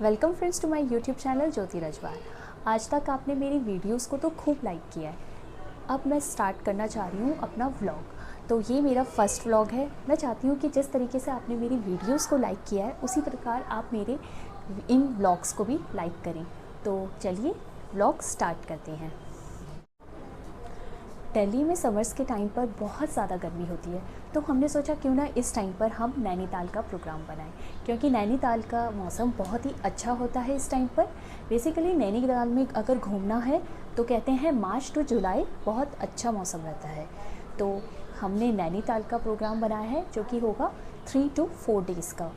Welcome friends to my YouTube channel Jyoti Rajwar. आज तक आपने मेरी वीडियोस को तो खूब लाइक किया है। अब मैं स्टार्ट करना चाह रही हूँ अपना व्लॉग। तो ये मेरा फर्स्ट व्लॉग है। मैं चाहती हूँ कि जिस तरीके से आपने मेरी वीडियोस को लाइक किया है उसी प्रकार आप मेरे इन व्लॉग्स को भी लाइक करें। तो चलिए व्लॉग स्टार्ट करते हैं। दिल्ली में समर्स के टाइम पर बहुत ज़्यादा गर्मी होती है, तो हमने सोचा क्यों ना इस टाइम पर हम नैनीताल का प्रोग्राम बनाएं, क्योंकि नैनीताल का मौसम बहुत ही अच्छा होता है इस टाइम पर। बेसिकली नैनीताल में अगर घूमना है तो कहते हैं मार्च टू जुलाई बहुत अच्छा मौसम रहता है। तो हमने नैनीताल का प्रोग्राम बनाया है जो कि होगा 3 to 4 डेज़ का।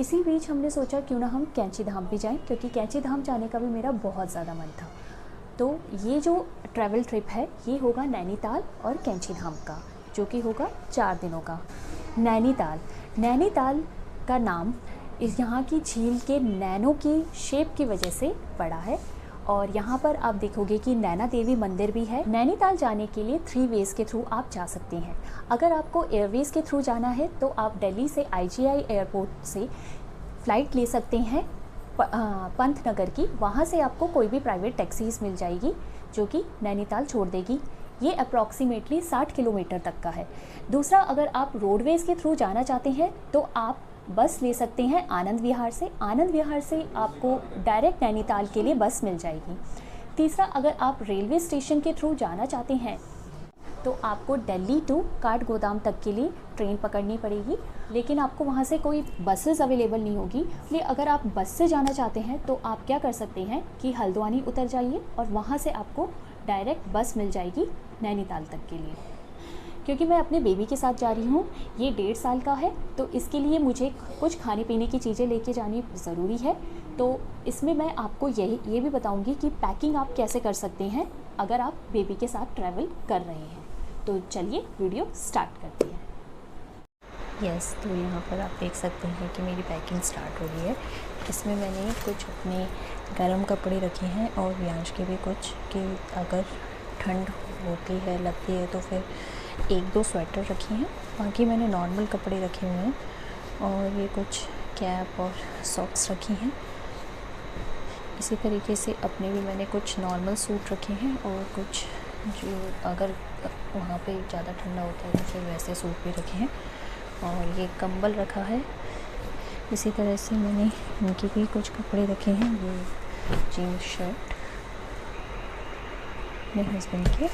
इसी बीच हमने सोचा क्यों ना हम कैंची धाम भी जाएं, क्योंकि कैंची धाम जाने का भी मेरा बहुत ज़्यादा मन था। तो ये जो ट्रैवल ट्रिप है ये होगा नैनीताल और कैंची धाम का, जो कि होगा 4 दिनों का। नैनीताल का नाम इस यहाँ की झील के नैनों की शेप की वजह से पड़ा है। और यहाँ पर आप देखोगे कि नैना देवी मंदिर भी है। नैनीताल जाने के लिए 3 वेज़ के थ्रू आप जा सकते हैं। अगर आपको एयरवेज़ के थ्रू जाना है तो आप दिल्ली से IGI एयरपोर्ट से फ़्लाइट ले सकते हैं पंतनगर की। वहाँ से आपको कोई भी प्राइवेट टैक्सीज़ मिल जाएगी जो कि नैनीताल छोड़ देगी। ये अप्रॉक्सीमेटली 60 किलोमीटर तक का है। दूसरा, अगर आप रोडवेज़ के थ्रू जाना चाहते हैं तो आप बस ले सकते हैं आनंद विहार से। आनंद विहार से आपको डायरेक्ट नैनीताल के लिए बस मिल जाएगी। तीसरा, अगर आप रेलवे स्टेशन के थ्रू जाना चाहते हैं तो आपको दिल्ली टू काठगोदाम तक के लिए ट्रेन पकड़नी पड़ेगी, लेकिन आपको वहाँ से कोई बसेस अवेलेबल नहीं होगी। इसलिए अगर आप बस से जाना चाहते हैं तो आप क्या कर सकते हैं कि हल्द्वानी उतर जाइए और वहाँ से आपको डायरेक्ट बस मिल जाएगी नैनीताल तक के लिए। क्योंकि मैं अपने बेबी के साथ जा रही हूँ, ये 1.5 साल का है, तो इसके लिए मुझे कुछ खाने पीने की चीज़ें लेके जानी ज़रूरी है। तो इसमें मैं आपको ये भी बताऊँगी कि पैकिंग आप कैसे कर सकते हैं अगर आप बेबी के साथ ट्रैवल कर रहे हैं। तो चलिए वीडियो स्टार्ट करते हैं। यस, तो यहाँ पर आप देख सकते हैं कि मेरी पैकिंग स्टार्ट हो गई है। इसमें मैंने कुछ अपने गर्म कपड़े रखे हैं और व्यांश के भी कुछ, कि अगर ठंड होती है लगती है तो फिर 1-2 स्वेटर रखी हैं। बाकी मैंने नॉर्मल कपड़े रखे हुए हैं और ये कुछ कैप और सॉक्स रखी हैं। इसी तरीके से अपने भी मैंने कुछ नॉर्मल सूट रखे हैं और कुछ जो अगर वहाँ पे ज़्यादा ठंडा होता है तो फिर वैसे सूट भी रखे हैं। और ये कंबल रखा है। इसी तरह से मैंने इनके भी कुछ कपड़े रखे हैं। ये जीन्स शर्ट मेरे हस्बैंड के।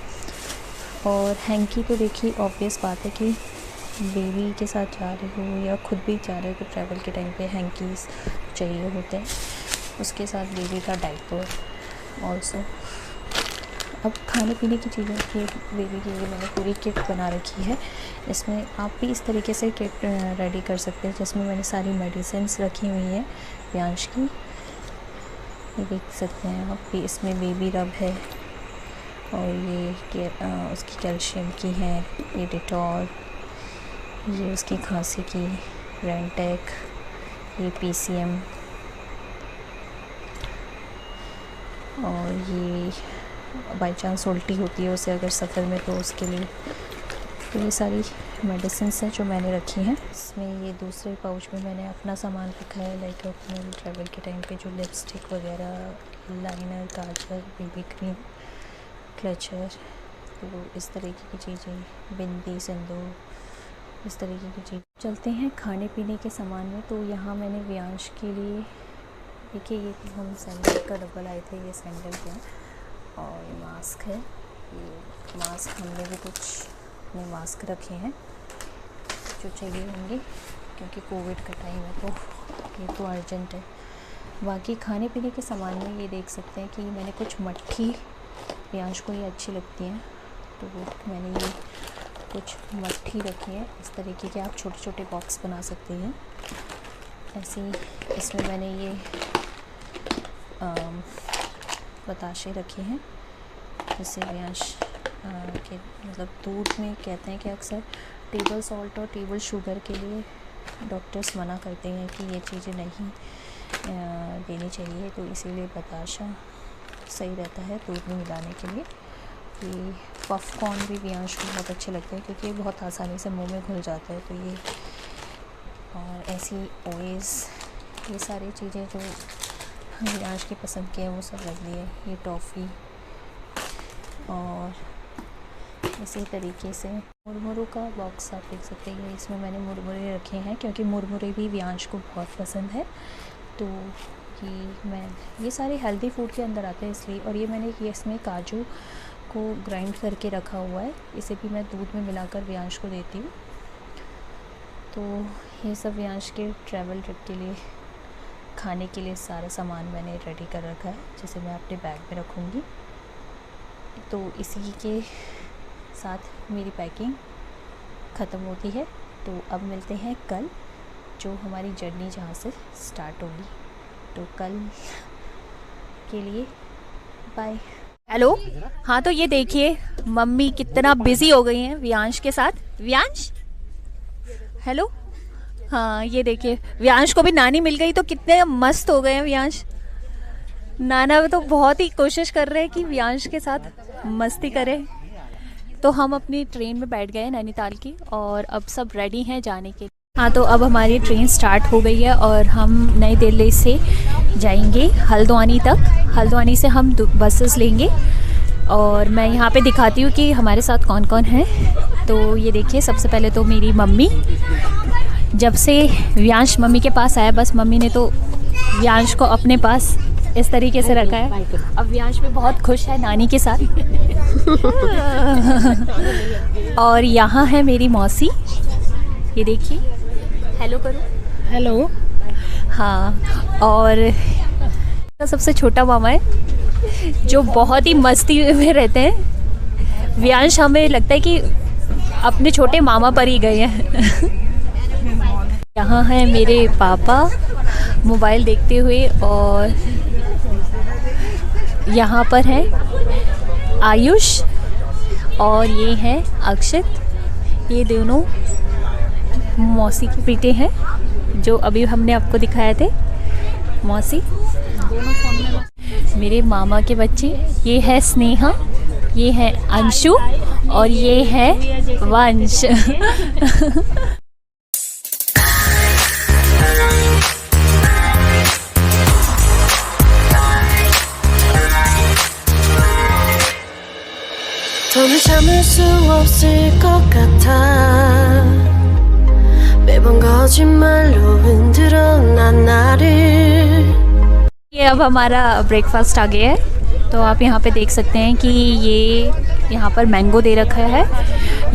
और हैंकी तो देखिए ऑब्वियस बात है कि बेबी के साथ जा रहे हो या खुद भी जा रहे हो तो ट्रैवल के टाइम पे हैंकीज़ चाहिए होते हैं। उसके साथ बेबी का डायपर ऑल्सो। अब खाने पीने की चीज़ों की बेबी के लिए मैंने पूरी किट बना रखी है। इसमें आप भी इस तरीके से किट रेडी कर सकते हैं, जिसमें मैंने सारी मेडिसिन्स रखी हुई हैं व्यांश की। ये देख सकते हैं आप भी। इसमें बेबी रब है और ये उसकी कैल्शियम की है, ये डिटॉल, ये उसकी खांसी की रेंटेक, ये PCM और ये बाई चांस उल्टी होती है उसे अगर सफ़र में तो उसके लिए। तो ये सारी मेडिसिन्स हैं जो मैंने रखी हैं। इसमें ये दूसरे पाउच में मैंने अपना सामान रखा है, लाइक अपने ट्रैवल के टाइम पे जो लिपस्टिक वगैरह, लाइनर, काजल, बेबी क्रीम, क्लचर, तो इस तरीके की चीज़ें, बिंदी, सिंदूर, इस तरीके की चीज़। चलते हैं खाने पीने के सामान में। तो यहाँ मैंने व्यांश के लिए देखिए, ये हम सैंडल का डब्बा लाए थे, ये सैंडल के और ये मास्क है। ये मास्क हमने भी कुछ अपने मास्क रखे हैं जो चाहिए होंगे, क्योंकि कोविड का टाइम है तो ये तो अर्जेंट है। बाकी खाने पीने के सामान में ये देख सकते हैं कि मैंने कुछ मट्ठी, व्यांश को ये अच्छी लगती हैं तो वो मैंने ये कुछ मट्ठी रखी है। इस तरीके के आप छोटे छोटे बॉक्स बना सकते हैं। ऐसे ही इसमें मैंने ये बताशे रखे हैं, जिससे व्यांश के मतलब दूध में कहते हैं कि अक्सर टेबल सॉल्ट और टेबल शुगर के लिए डॉक्टर्स मना करते हैं कि ये चीज़ें नहीं देनी चाहिए, तो इसीलिए बताशा सही रहता है दूध में मिलाने के लिए। ये पॉपकॉर्न भी व्यांश को बहुत अच्छे लगते हैं क्योंकि ये बहुत आसानी से मुंह में घुल जाता है, तो ये। और ऐसी ओएस, ये सारी चीज़ें जो वियांश की पसंद के हैं वो सब रख दिए। ये टॉफ़ी और इसी तरीके से मुरमुरों का बॉक्स आप देख सकते हैं। इसमें मैंने मुरमुरे रखे हैं क्योंकि मुरमुरे भी वियांश को बहुत पसंद है। तो ये सारे हेल्दी फूड के अंदर आते हैं इसलिए। और ये मैंने इसमें काजू को ग्राइंड करके रखा हुआ है, इसे भी मैं दूध में मिलाकर वियांश को देती हूँ। तो ये सब वियांश के ट्रैवल ट्रिप के लिए खाने के लिए सारा सामान मैंने रेडी कर रखा है, जिसे मैं अपने बैग में रखूँगी। तो इसी के साथ मेरी पैकिंग ख़त्म होती है। तो अब मिलते हैं कल, जो हमारी जर्नी जहाँ से स्टार्ट होगी। तो कल के लिए बाय। हेलो, हाँ तो ये देखिए मम्मी कितना बिजी हो गई हैं वियांश के साथ। वियांश हेलो, हाँ ये देखिए वियांश को भी नानी मिल गई तो कितने मस्त हो गए हैं वियांश। नाना तो बहुत ही कोशिश कर रहे हैं कि वियांश के साथ मस्ती करें। तो हम अपनी ट्रेन में बैठ गए नैनीताल की और अब सब रेडी हैं जाने के लिए। हाँ तो अब हमारी ट्रेन स्टार्ट हो गई है और हम नई दिल्ली से जाएंगे हल्द्वानी तक। हल्द्वानी से हम बसेस लेंगे और मैं यहाँ पे दिखाती हूँ कि हमारे साथ कौन कौन है। तो ये देखिए सबसे पहले तो मेरी मम्मी, जब से वियांश मम्मी के पास आया बस मम्मी ने तो वियांश को अपने पास इस तरीके से रखा है। अब वियांश भी बहुत खुश है नानी के साथ। और यहाँ है मेरी मौसी, ये देखिए, हेलो करो। हेलो। हाँ, और सबसे छोटा मामा है जो बहुत ही मस्ती में रहते हैं। वियांश हमें लगता है कि अपने छोटे मामा पर ही गए हैं। यहाँ है मेरे पापा मोबाइल देखते हुए और यहाँ पर है आयुष और ये है अक्षत। ये दोनों मौसी के बेटे हैं जो अभी हमने आपको दिखाए थे। मौसी मेरे मामा के बच्चे, ये है स्नेहा, ये है अंशु और ये है वंश। 더는 참을 수 없을 것 같아 매번 거짓말로 흔들어 난 나를। ये अब हमारा ब्रेकफास्ट आ गया है। तो आप यहाँ पे देख सकते हैं कि ये यहाँ पर मैंगो दे रखा है,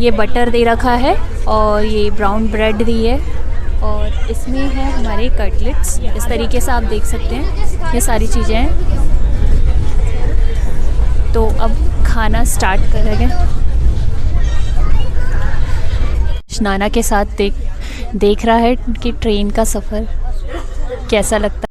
ये बटर दे रखा है और ये ब्राउन ब्रेड दी है और इसमें है हमारे कटलेट्स। इस तरीके से आप देख सकते हैं ये सारी चीज़ें हैं। तो अब खाना स्टार्ट करेंगे। नाना के साथ देख रहा है कि ट्रेन का सफ़र कैसा लगता है।